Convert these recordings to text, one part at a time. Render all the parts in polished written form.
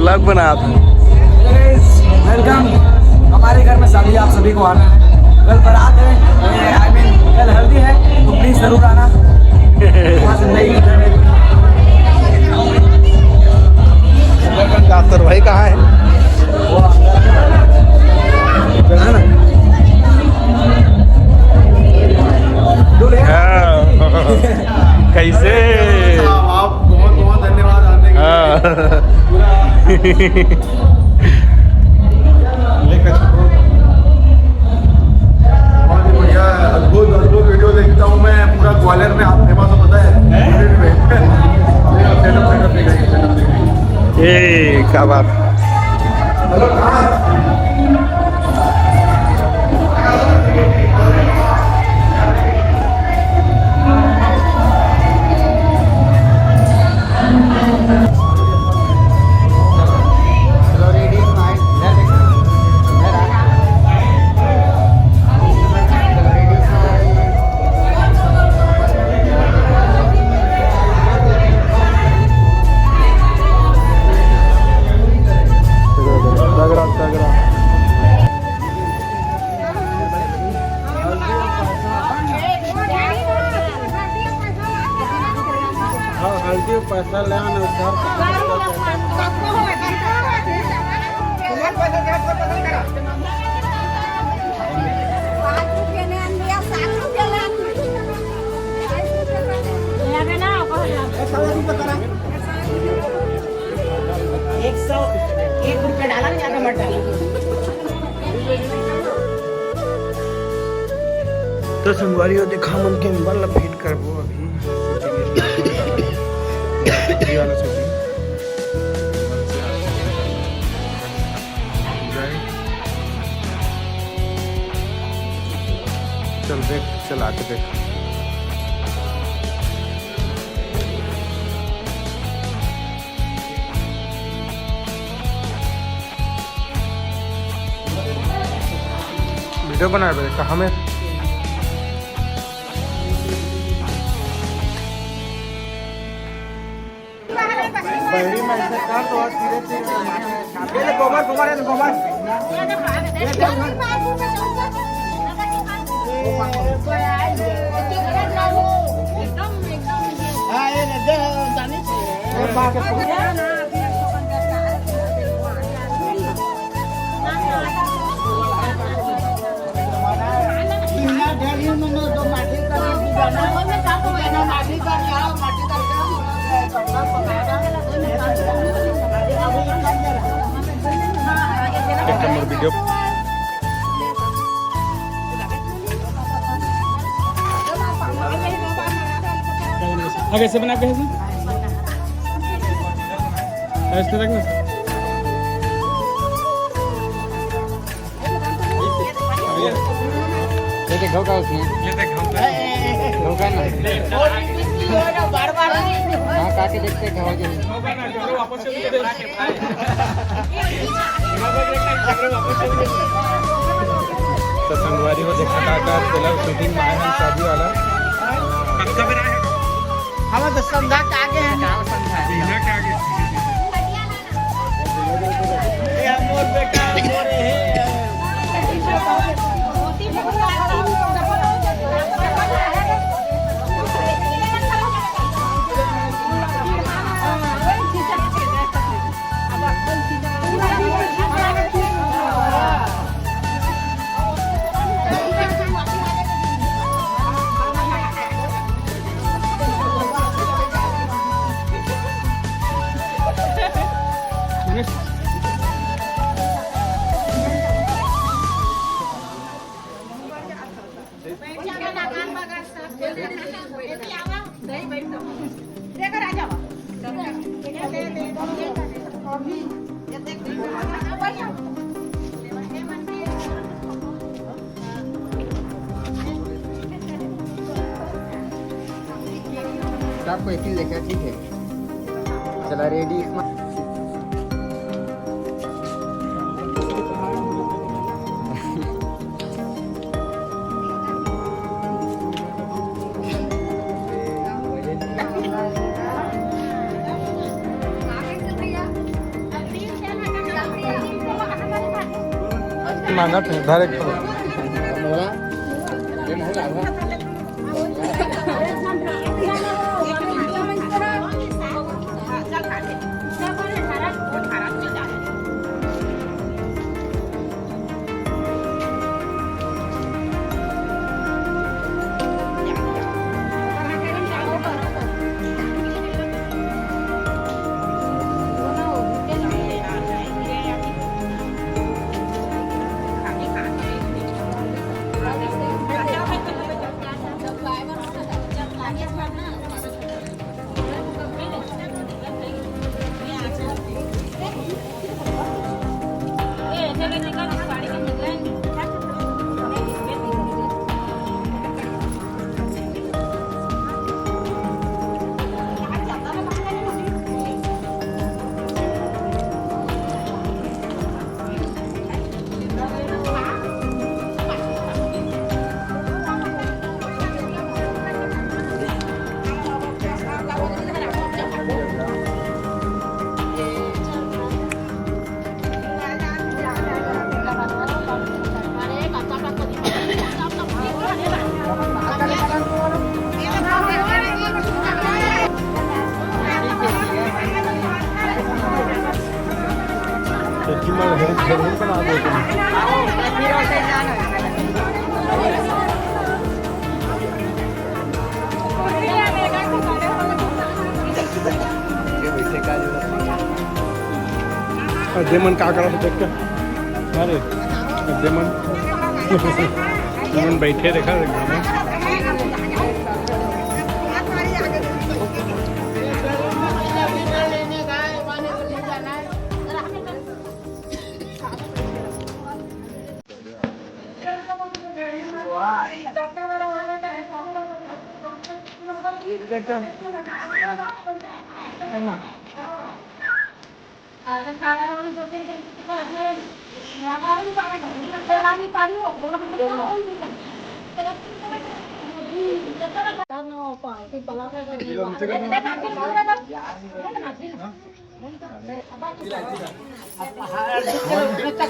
Blog बना आप। Welcome हमारे घर में शादी, आप सभी को आना है। कल बारात है, आई मीन कल हल्दी है, तो प्लीज जरूर आना। डॉक्टर भाई कहाँ है? कैसे आप बहुत बहुत धन्यवाद आने के लिए। बहुत ही बढ़िया, अद्भुत अद्भुत वीडियो देखता हूँ मैं पूरा ग्वालियर में। आपके पास तो पता है ये क्या बात। पैसा ले आना ₹101 डाला ना ज्यादा मत डाला। तो संगवारी देखा मन के बल फिट करबो अभी वाला चल देख चला के देख वीडियो बना रहे कहाँ में बड़ी में से कर तो धीरे गोबर वीडियो आगे से बना के ऐसे तक ना ये देख घाव का उसमें ये देख घाव का ना बार-बार हां काटे देखते घाव के वापस से दे तो संगवारी हो देखा का फिल्म शूटिंग में आए हैं शादी वाला हम तो संधा के आगे हैं गांव संधा बिना के आगे ये मोर बेटा मोरे है आपको एक ही लेकर ठीक है चला रेडी मांगा थे डायरेक्ट देमन का करा देख के अरे देमन देमन बैठे देखा लेने का है, पानी को ले जाना है।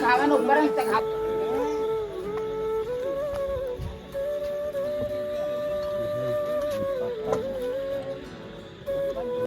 खावा ऊपर